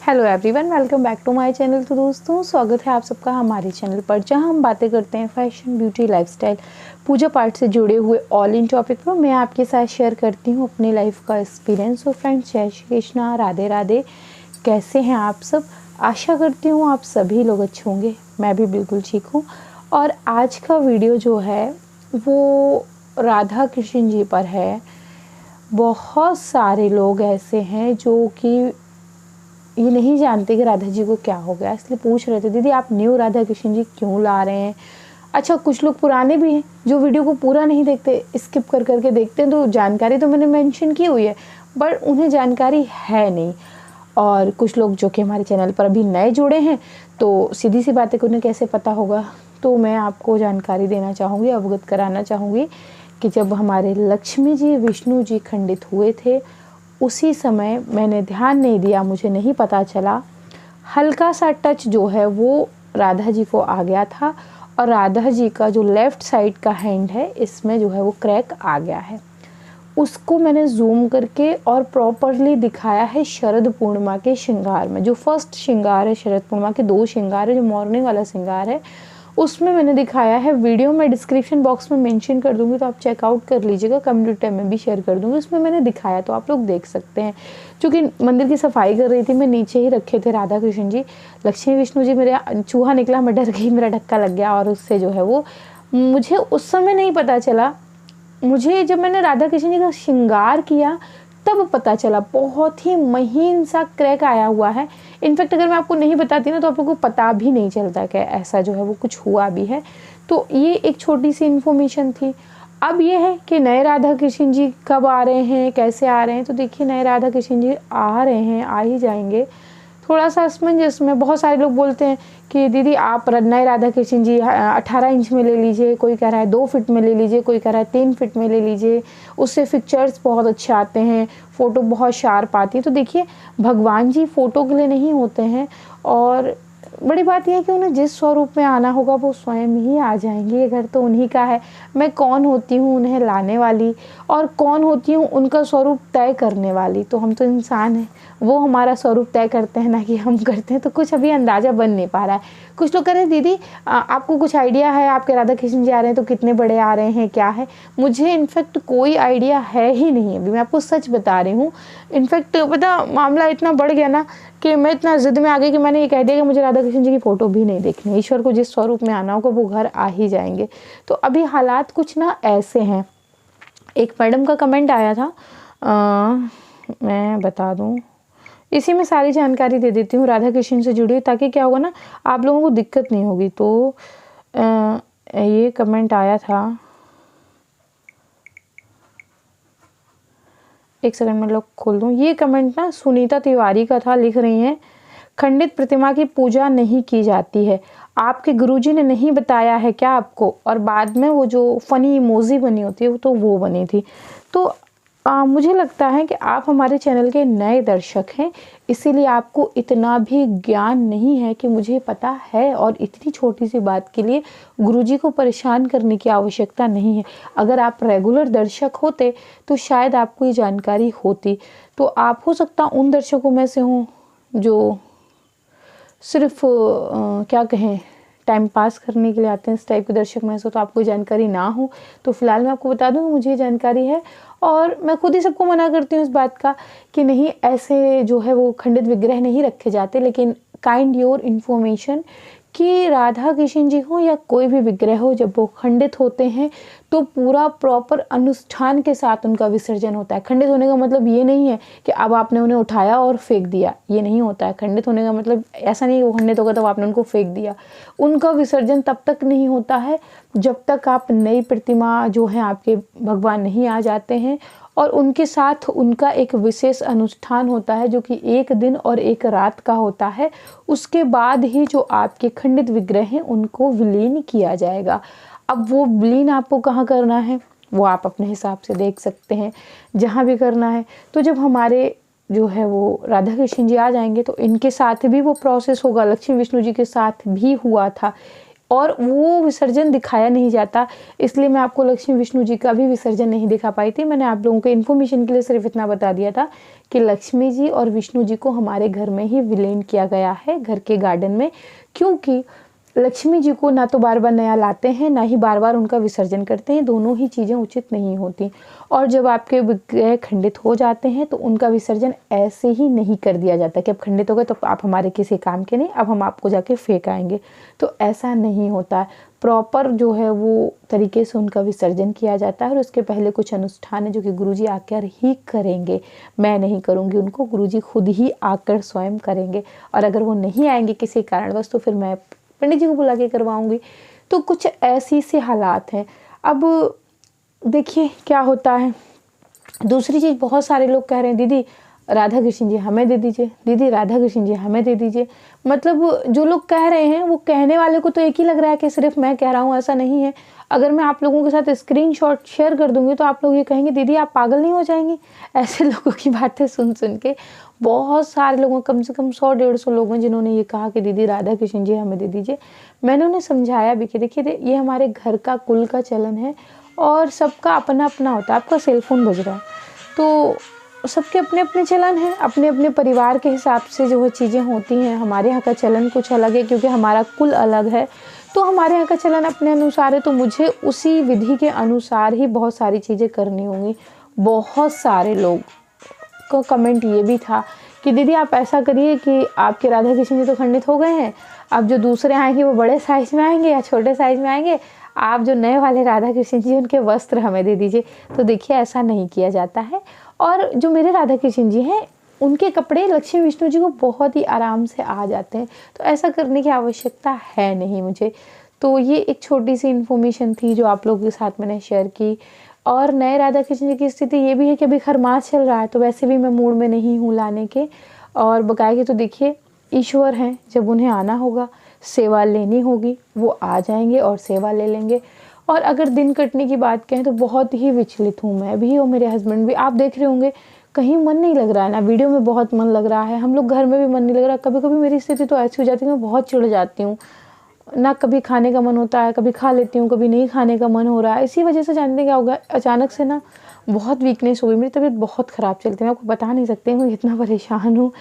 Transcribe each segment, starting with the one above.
Hello everyone, welcome back to my channel. तो दोस्तों, स्वागत है आप सबका हमारे चैनल पर, जहां हम बातें करते हैं फैशन, ब्यूटी, लाइफस्टाइल, पूजा पाठ से जुड़े हुए ऑल इन टॉपिक पर। मैं आपके साथ शेयर करती हूं अपनी लाइफ का एक्सपीरियंस। तो फ्रेंड्स, जय श्री कृष्णा, राधे राधे। कैसे हैं आप सब? आशा करती हूँ आप सभी लोग अच्छे होंगे। मैं भी बिल्कुल ठीक हूँ। और आज का वीडियो जो है वो राधा कृष्ण जी पर है। बहुत सारे लोग ऐसे हैं जो कि ये नहीं जानते कि राधा जी को क्या हो गया, इसलिए पूछ रहे थे, दीदी आप न्यू राधा कृष्ण जी क्यों ला रहे हैं। अच्छा, कुछ लोग पुराने भी हैं जो वीडियो को पूरा नहीं देखते, स्किप कर करके देखते हैं। तो जानकारी तो मैंने मेंशन की हुई है, बट उन्हें जानकारी है नहीं। और कुछ लोग जो कि हमारे चैनल पर अभी नए जुड़े हैं, तो सीधी सी बात है कि उन्हें कैसे पता होगा। तो मैं आपको जानकारी देना चाहूँगी, अवगत कराना चाहूँगी कि जब हमारे लक्ष्मी जी विष्णु जी खंडित हुए थे, उसी समय मैंने ध्यान नहीं दिया, मुझे नहीं पता चला, हल्का सा टच जो है वो राधा जी को आ गया था। और राधा जी का जो लेफ़्ट साइड का हैंड है, इसमें जो है वो क्रैक आ गया है। उसको मैंने जूम करके और प्रॉपरली दिखाया है शरद पूर्णिमा के श्रृंगार में। जो फर्स्ट श्रृंगार है शरद पूर्णिमा के, 2 श्रृंगार है, जो मॉर्निंग वाला श्रृंगार है, उसमें मैंने दिखाया है। वीडियो में डिस्क्रिप्शन बॉक्स में मेंशन कर दूंगी, तो आप चेकआउट कर लीजिएगा। कम्युनिटी टैब में भी शेयर कर दूंगी, उसमें मैंने दिखाया, तो आप लोग देख सकते हैं। क्योंकि मंदिर की सफाई कर रही थी, मैं नीचे ही रखे थे राधा कृष्ण जी। लक्ष्मी विष्णु जी, मेरे चूहा निकला, मैं डर गई, मेरा धक्का लग गया और उससे जो है वो मुझे उस समय नहीं पता चला। मुझे जब मैंने राधा कृष्ण जी का श्रृंगार किया तब पता चला, बहुत ही महीन सा क्रैक आया हुआ है। इनफैक्ट अगर मैं आपको नहीं बताती ना, तो आप लोगों को पता भी नहीं चलता कि ऐसा जो है वो कुछ हुआ भी है। तो ये एक छोटी सी इन्फॉर्मेशन थी। अब ये है कि नए राधा कृष्ण जी कब आ रहे हैं, कैसे आ रहे हैं। तो देखिए, नए राधा कृष्ण जी आ रहे हैं, आ ही जाएंगे। थोड़ा सा असमंजस में बहुत सारे लोग बोलते हैं कि दीदी आप नए राधा कृष्ण जी 18 इंच में ले लीजिए, कोई कह रहा है 2 फीट में ले लीजिए, कोई कह रहा है 3 फीट में ले लीजिए, उससे पिक्चर्स बहुत अच्छे आते हैं, फ़ोटो बहुत शार्प आती है। तो देखिए, भगवान जी फ़ोटो के लिए नहीं होते हैं। और बड़ी बात यह है कि उन्हें जिस स्वरूप में आना होगा वो स्वयं ही आ जाएंगे। ये घर तो उन्हीं का है। मैं कौन होती हूँ उन्हें लाने वाली, और कौन होती हूँ उनका स्वरूप तय करने वाली। तो हम तो इंसान हैं, वो हमारा स्वरूप तय करते हैं ना कि हम करते हैं। तो कुछ अभी अंदाज़ा बन नहीं पा रहा है। कुछ लोग कह रहे हैं दीदी आपको कुछ आइडिया है, आपके राधा कृष्ण जी आ रहे हैं तो कितने बड़े आ रहे हैं, क्या है। मुझे इनफैक्ट कोई आइडिया है ही नहीं। अभी मैं आपको सच बता रही हूँ। इनफैक्ट पता, मामला इतना बढ़ गया ना कि मैं इतना ज़िद में आ गई कि मैंने ये कह दिया कि मुझे राधा कृष्ण जी की फ़ोटो भी नहीं देखनी। ईश्वर को जिस स्वरूप में आना होगा वो घर आ ही जाएंगे। तो अभी हालात कुछ ना ऐसे हैं। एक मैडम का कमेंट आया था, मैं बता दूं, इसी में सारी जानकारी दे देती हूँ राधा कृष्ण से जुड़ी, ताकि क्या होगा ना, आप लोगों को दिक्कत नहीं होगी। तो ये कमेंट आया था, एक सेकंड में लोग खोल दूँ। ये कमेंट ना सुनीता तिवारी का था। लिख रही हैं, खंडित प्रतिमा की पूजा नहीं की जाती है, आपके गुरुजी ने नहीं बताया है क्या आपको। और बाद में वो जो फनी इमोजी बनी होती है तो वो बनी थी। तो मुझे लगता है कि आप हमारे चैनल के नए दर्शक हैं, इसीलिए आपको इतना भी ज्ञान नहीं है कि मुझे पता है। और इतनी छोटी सी बात के लिए गुरुजी को परेशान करने की आवश्यकता नहीं है। अगर आप रेगुलर दर्शक होते तो शायद आपको ये जानकारी होती। तो आप हो सकता उन दर्शकों में से हों जो सिर्फ क्या कहें, टाइम पास करने के लिए आते हैं, इस टाइप के दर्शक में से तो आपको जानकारी ना हो। तो फिलहाल मैं आपको बता दूं, मुझे जानकारी है। और मैं खुद ही सबको मना करती हूँ इस बात का कि नहीं, ऐसे जो है वो खंडित विग्रह नहीं रखे जाते। लेकिन काइंड योर इन्फॉर्मेशन कि राधा कृष्ण जी हो या कोई भी विग्रह हो, जब वो खंडित होते हैं तो पूरा प्रॉपर अनुष्ठान के साथ उनका विसर्जन होता है। खंडित होने का मतलब ये नहीं है कि अब आपने उन्हें उठाया और फेंक दिया, ये नहीं होता है। खंडित होने का मतलब ऐसा नहीं है वो खंडित होगा तब आपने उनको फेंक दिया। उनका विसर्जन तब तक नहीं होता है जब तक आप नई प्रतिमा जो है आपके भगवान नहीं आ जाते हैं। और उनके साथ उनका एक विशेष अनुष्ठान होता है जो कि 1 दिन और 1 रात का होता है। उसके बाद ही जो आपके खंडित विग्रह हैं उनको विलीन किया जाएगा। अब वो विलीन आपको कहाँ करना है वो आप अपने हिसाब से देख सकते हैं, जहाँ भी करना है। तो जब हमारे जो है वो राधा कृष्ण जी आ जाएंगे तो इनके साथ भी वो प्रोसेस होगा। लक्ष्मी विष्णु जी के साथ भी हुआ था। और वो विसर्जन दिखाया नहीं जाता, इसलिए मैं आपको लक्ष्मी विष्णु जी का भी विसर्जन नहीं दिखा पाई थी। मैंने आप लोगों के इन्फॉर्मेशन के लिए सिर्फ इतना बता दिया था कि लक्ष्मी जी और विष्णु जी को हमारे घर में ही विलीन किया गया है, घर के गार्डन में, क्योंकि लक्ष्मी जी को ना तो बार बार नया लाते हैं, ना ही बार बार उनका विसर्जन करते हैं, दोनों ही चीज़ें उचित नहीं होती। और जब आपके विग्रह खंडित हो जाते हैं तो उनका विसर्जन ऐसे ही नहीं कर दिया जाता कि अब खंडित हो गए तो आप हमारे किसी काम के नहीं, अब हम आपको जाके फेंक आएंगे, तो ऐसा नहीं होता। प्रॉपर जो है वो तरीके से उनका विसर्जन किया जाता है और उसके पहले कुछ अनुष्ठान है जो कि गुरुजी आकर ही करेंगे, मैं नहीं करूँगी उनको, गुरुजी खुद ही आकर स्वयं करेंगे। और अगर वो नहीं आएंगे किसी कारणवश तो फिर मैं पंडित जी को बुला के करवाऊंगी। तो कुछ ऐसी से हालात हैं। अब देखिए क्या होता है। दूसरी चीज़, बहुत सारे लोग कह रहे हैं दीदी राधा कृष्ण जी हमें दे दीजिए, दीदी राधा कृष्ण जी हमें दे दीजिए। मतलब जो लोग कह रहे हैं वो कहने वाले को तो एक ही लग रहा है कि सिर्फ मैं कह रहा हूँ, ऐसा नहीं है। अगर मैं आप लोगों के साथ स्क्रीनशॉट शेयर कर दूंगी तो आप लोग ये कहेंगे दीदी आप पागल नहीं हो जाएंगी। ऐसे लोगों की बातें सुन सुन के बहुत सारे लोगों, कम से कम 100-150 लोग हैं जिन्होंने ये कहा कि दीदी राधा कृष्ण जी हमें दे दीजिए। मैंने उन्हें समझाया भी कि देखिए ये हमारे घर का कुल का चलन है और सबका अपना अपना होता है। आपका सेलफोन बज रहा है तो सबके अपने अपने चलन हैं, अपने अपने परिवार के हिसाब से जो है चीज़ें होती हैं। हमारे यहाँ का चलन कुछ अलग है क्योंकि हमारा कुल अलग है, तो हमारे यहाँ का चलन अपने अनुसार है, तो मुझे उसी विधि के अनुसार ही बहुत सारी चीज़ें करनी होंगी। बहुत सारे लोग को कमेंट ये भी था कि दीदी आप ऐसा करिए कि आपके राधा कृष्ण जी तो खंडित हो गए हैं, अब जो दूसरे आएंगे वो बड़े साइज में आएंगे या छोटे साइज में आएंगे, आप जो नए वाले राधा कृष्ण जी उनके वस्त्र हमें दे दीजिए। तो देखिए ऐसा नहीं किया जाता है। और जो मेरे राधा कृष्ण जी हैं उनके कपड़े लक्ष्मी विष्णु जी को बहुत ही आराम से आ जाते हैं, तो ऐसा करने की आवश्यकता है नहीं मुझे। तो ये एक छोटी सी इन्फॉर्मेशन थी जो आप लोगों के साथ मैंने शेयर की। और नए राधा कृष्ण जी की स्थिति ये भी है कि अभी खरमास चल रहा है, तो वैसे भी मैं मूड में नहीं हूँ लाने के। और बकायदे तो देखिए ईश्वर हैं, जब उन्हें आना होगा, सेवा लेनी होगी, वो आ जाएंगे और सेवा ले लेंगे। और अगर दिन कटने की बात कहें तो बहुत ही विचलित हूँ मैं भी और मेरे हस्बैंड भी। आप देख रहे होंगे कहीं मन नहीं लग रहा है ना, वीडियो में बहुत मन लग रहा है, हम लोग घर में भी मन नहीं लग रहा। कभी कभी मेरी स्थिति तो ऐसी हो जाती है मैं बहुत चिढ़ जाती हूँ ना, कभी खाने का मन होता है, कभी खा लेती हूँ, कभी नहीं खाने का मन हो रहा है। इसी वजह से जानते क्या होगा, अचानक से ना बहुत वीकनेस हो गई, मेरी तबीयत बहुत ख़राब चलती है, मैं आपको बता नहीं सकती मैं कितना परेशान हूँ।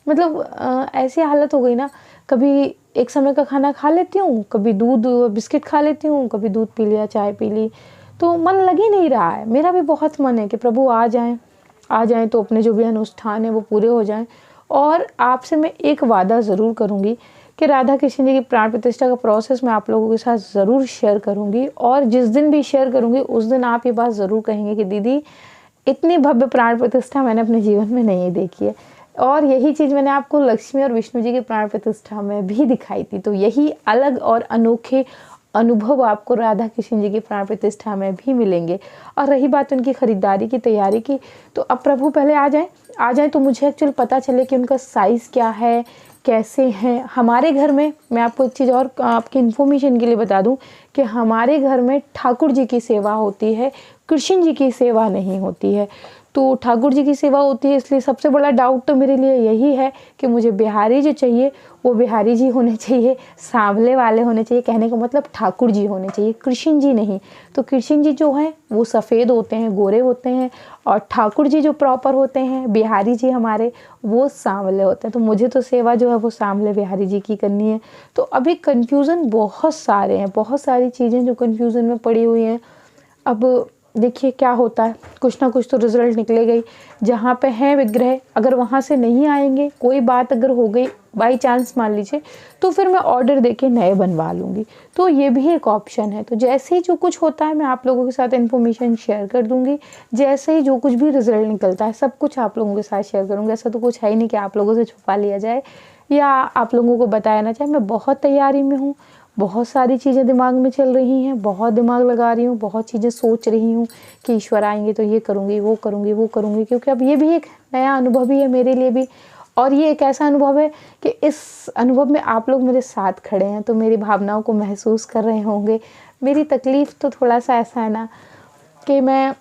मतलब ऐसी हालत हो गई ना, कभी एक समय का खाना खा लेती हूँ, कभी दूध बिस्किट खा लेती हूँ, कभी दूध पी लिया, चाय पी ली, तो मन लग ही नहीं रहा है। मेरा भी बहुत मन है कि प्रभु आ जाएं तो अपने जो भी अनुष्ठान है वो पूरे हो जाएं। और आपसे मैं एक वादा ज़रूर करूँगी कि राधा कृष्ण जी की प्राण प्रतिष्ठा का प्रोसेस मैं आप लोगों के साथ ज़रूर शेयर करूँगी। और जिस दिन भी शेयर करूँगी उस दिन आप ये बात ज़रूर कहेंगे कि दीदी इतनी भव्य प्राण प्रतिष्ठा मैंने अपने जीवन में नहीं देखी है। और यही चीज़ मैंने आपको लक्ष्मी और विष्णु जी की प्राण प्रतिष्ठा में भी दिखाई थी, तो यही अलग और अनोखे अनुभव आपको राधा कृष्ण जी की प्राण प्रतिष्ठा में भी मिलेंगे। और रही बात उनकी ख़रीदारी की तैयारी की, तो अब प्रभु पहले आ जाएं तो मुझे एक्चुअल पता चले कि उनका साइज़ क्या है, कैसे हैं। हमारे घर में मैं आपको एक चीज़ और आपकी इन्फॉर्मेशन के लिए बता दूं कि हमारे घर में ठाकुर जी की सेवा होती है, कृष्ण जी की सेवा नहीं होती है। तो ठाकुर जी की सेवा होती है, इसलिए सबसे बड़ा डाउट तो मेरे लिए यही है कि मुझे बिहारी जो चाहिए वो बिहारी जी होने चाहिए, सांवले वाले होने चाहिए, कहने का मतलब ठाकुर जी होने चाहिए, कृष्ण जी नहीं। तो कृष्ण जी जो हैं वो सफ़ेद होते हैं, गोरे होते हैं, और ठाकुर जी जो प्रॉपर होते हैं बिहारी जी हमारे, वो सांवले होते हैं। तो मुझे तो सेवा जो है वो सांवले बिहारी जी की करनी है। तो अभी कन्फ्यूज़न बहुत सारे हैं, बहुत सारी चीज़ें जो कन्फ्यूज़न में पड़ी हुई हैं। अब देखिए क्या होता है, कुछ ना कुछ तो रिजल्ट निकलेगा ही। जहाँ पे हैं विग्रह, अगर वहाँ से नहीं आएंगे, कोई बात अगर हो गई बाई चांस मान लीजिए, तो फिर मैं ऑर्डर देके नए बनवा लूँगी। तो ये भी एक ऑप्शन है। तो जैसे ही जो कुछ होता है मैं आप लोगों के साथ इन्फॉर्मेशन शेयर कर दूँगी। जैसे ही जो कुछ भी रिजल्ट निकलता है सब कुछ आप लोगों के साथ शेयर करूँगी। ऐसा तो कुछ है ही नहीं कि आप लोगों से छुपा लिया जाए या आप लोगों को बताया ना जाए। मैं बहुत तैयारी में हूँ, बहुत सारी चीज़ें दिमाग में चल रही हैं, बहुत दिमाग लगा रही हूँ, बहुत चीज़ें सोच रही हूँ कि ईश्वर आएंगे तो ये करूँगी, वो करूँगी, वो करूँगी। क्योंकि अब ये भी एक नया अनुभव ही है मेरे लिए भी, और ये एक ऐसा अनुभव है कि इस अनुभव में आप लोग मेरे साथ खड़े हैं, तो मेरी भावनाओं को महसूस कर रहे होंगे। मेरी तकलीफ़ तो थोड़ा सा ऐसा है ना कि मैं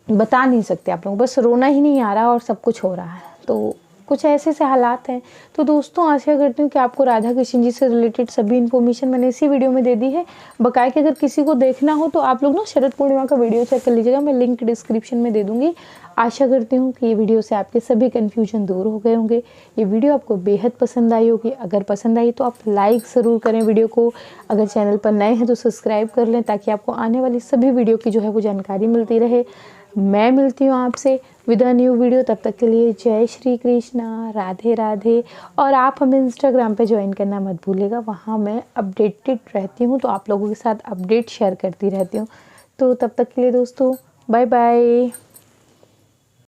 बता नहीं सकती आप लोगों को, बस रोना ही नहीं आ रहा और सब कुछ हो रहा है। तो कुछ ऐसे से हालात हैं। तो दोस्तों आशा करती हूँ कि आपको राधा कृष्ण जी से रिलेटेड सभी इन्फॉर्मेशन मैंने इसी वीडियो में दे दी है। बकाया कि अगर किसी को देखना हो तो आप लोग ना शरद पूर्णिमा का वीडियो चेक कर लीजिएगा, मैं लिंक डिस्क्रिप्शन में दे दूँगी। आशा करती हूँ कि ये वीडियो से आपके सभी कन्फ्यूजन दूर हो गए होंगे। ये वीडियो आपको बेहद पसंद आई होगी। अगर पसंद आई तो आप लाइक ज़रूर करें वीडियो को। अगर चैनल पर नए हैं तो सब्सक्राइब कर लें ताकि आपको आने वाली सभी वीडियो की जो है वो जानकारी मिलती रहे। मैं मिलती हूँ आपसे विद अ न्यू वीडियो। तब तक के लिए जय श्री कृष्णा, राधे राधे। और आप हमें इंस्टाग्राम पे ज्वाइन करना मत भूलिएगा, वहाँ मैं अपडेटेड रहती हूँ, तो आप लोगों के साथ अपडेट शेयर करती रहती हूँ। तो तब तक के लिए दोस्तों बाय बाय।